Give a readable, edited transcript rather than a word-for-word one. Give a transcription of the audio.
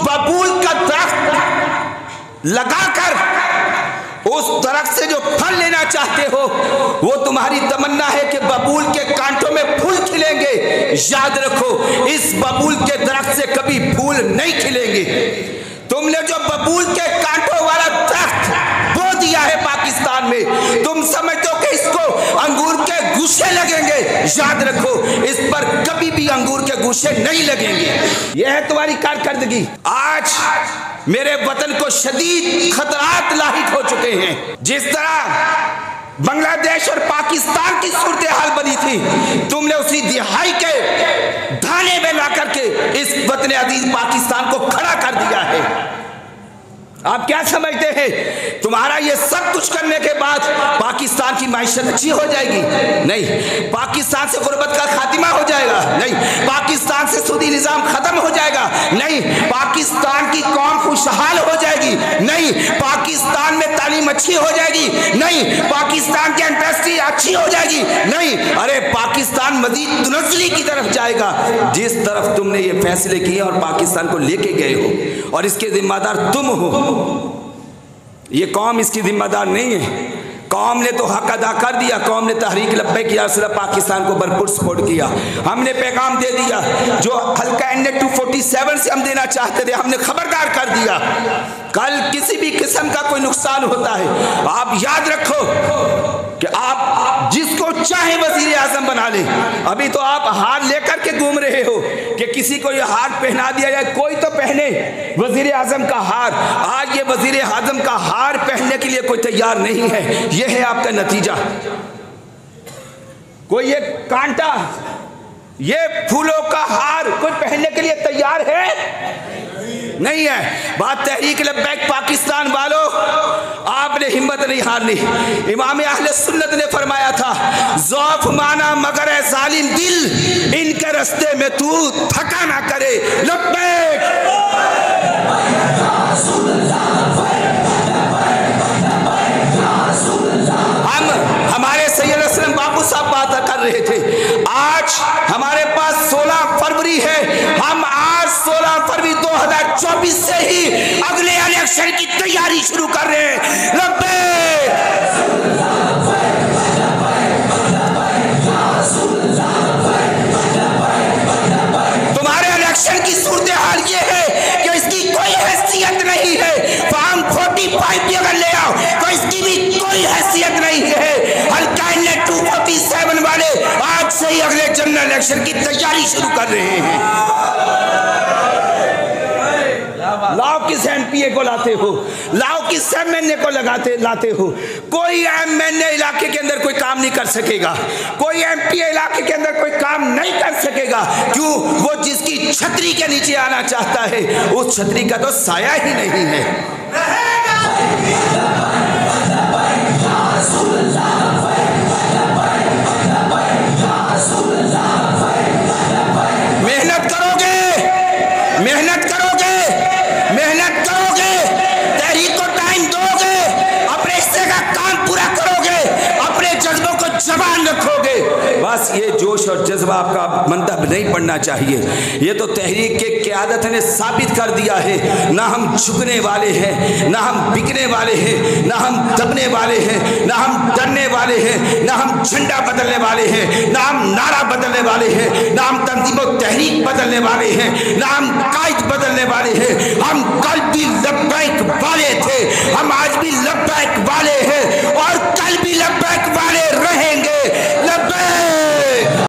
बबूल का दरख्त लगा कर उस दरख्त से जो फल लेना चाहते हो, वो तुम्हारी तमन्ना है कि बबूल के कांटों में फूल खिलेंगे। याद रखो, इस बबूल के दरख्त से कभी फूल नहीं खिलेंगे। तुमने जो बबूल के कांटों वाला दरख्त बो दिया है पाकिस्तान में, तुम समझते हो कि इसको अंगूर के गूछे लगेंगे। याद रखो, इस पर कभी भी अंगूर के गूछे नहीं लगेंगे। यह है तुम्हारी कारकर्दगी। आज मेरे वतन को शदीद खतरात लाहिक हो चुके हैं। जिस तरह बांग्लादेश और पाकिस्तान की सूरत हाल बनी थी, तुमने उसी दिहाई के धाने में ला करके इस वतन अजीज पाकिस्तान को खड़ा कर दिया है। आप क्या समझते हैं तुम्हारा ये सब कुछ करने के बाद पाकिस्तान की माइशत अच्छी हो जाएगी? नहीं। पाकिस्तान से गुर्बत का खातिमा हो जाएगा? नहीं। पाकिस्तान से सूदी निजाम खत्म हो जाएगा? नहीं। पाकिस्तान की कौम खुशहाल हो जाएगी? नहीं। पाकिस्तान में तालीम अच्छी हो जाएगी? नहीं। पाकिस्तान की इंडस्ट्री अच्छी हो जाएगी? नहीं। अरे पाकिस्तान मजीद तनज़्ज़ुली की तरफ जाएगा। जिस तरफ तुमने ये फैसले किए और पाकिस्तान को लेके गए हो, और इसके जिम्मेदार तुम हो, ये कौम इसकी जिम्मेदार नहीं है। कौम ने तो हक अदा कर दिया। कौम ने तहरीक लब्बैक या रसूल पाकिस्तान को भरपूर सपोर्ट किया। हमने पैगाम दे दिया जो हल्का NA 247 से हम देना चाहते थे, हमने खबरदार कर दिया। कल किसी भी किस्म का कोई नुकसान होता है, आप याद रखो कि आप जिसको चाहे वजीर आजम बना ले। अभी तो आप हार लेकर के घूम रहे हो कि किसी को ये हार पहना दिया जाए। कोई तो पहने वजीर आजम का हार। आज ये वजीर आजम का हार पहनने के लिए कोई तैयार नहीं है। यह है आपका नतीजा। कोई ये कांटा, ये फूलों का हार कोई पहनने के लिए तैयार है? नहीं है। बात तहरीक लब्बैक पाकिस्तान वालों, आपने हिम्मत नहीं हारनी। इमाम अहले सुन्नत ने फरमाया था, ज़ौफ माना मगर है जालिम दिल, इनके रास्ते में तू थका ना करे। लब्बैक। हमारे सैयद असलम बापू साहब बात कर रहे थे। आज हमारे पास 16 फरवरी है। हम आज 16 फरवरी 2024 से ही अगले इलेक्शन की तैयारी शुरू कर रहे हैं। तुम्हारे इलेक्शन की सूरत हाल ये है कि इसकी कोई हैसियत नहीं है। फॉर्म 45 भी अगर ले आओ तो इसकी भी कोई हैसियत नहीं है। हल्का NA 247 वाले आज से ही अगले जनरल इलेक्शन की तैयारी शुरू कर रहे हैं। लाओ किस MPA को लाते हो, लाओ किस MNA को लाते हो। कोई MNA इलाके के अंदर कोई काम नहीं कर सकेगा, कोई MPA इलाके के अंदर कोई काम नहीं कर सकेगा। क्यों? वो जिसकी छतरी के नीचे आना चाहता है, उस छतरी का तो साया ही नहीं है। मेहनत करोगे, मेहनत करोगे, मेहनत करोगे, तहरीक को टाइम दोगे, अपने हिस्से का काम पूरा करोगे, अपने जज्बों को जवान रखोगे। बस ये जोश और जज्बा आपका मंतब नहीं पड़ना चाहिए। ये तो तहरीक के क़यादत ने साबित कर दिया है। ना हम झुकने वाले हैं, ना हम बिकने वाले हैं, ना हम दबने वाले हैं, ना हम डरने वाले हैं, ना हम झंडा बदलने वाले हैं, ना हम नारा बदलने वाले हैं, ना हम तंजीम और तहरीक बदलने वाले हैं, ना हम कायद बदलने वाले हैं।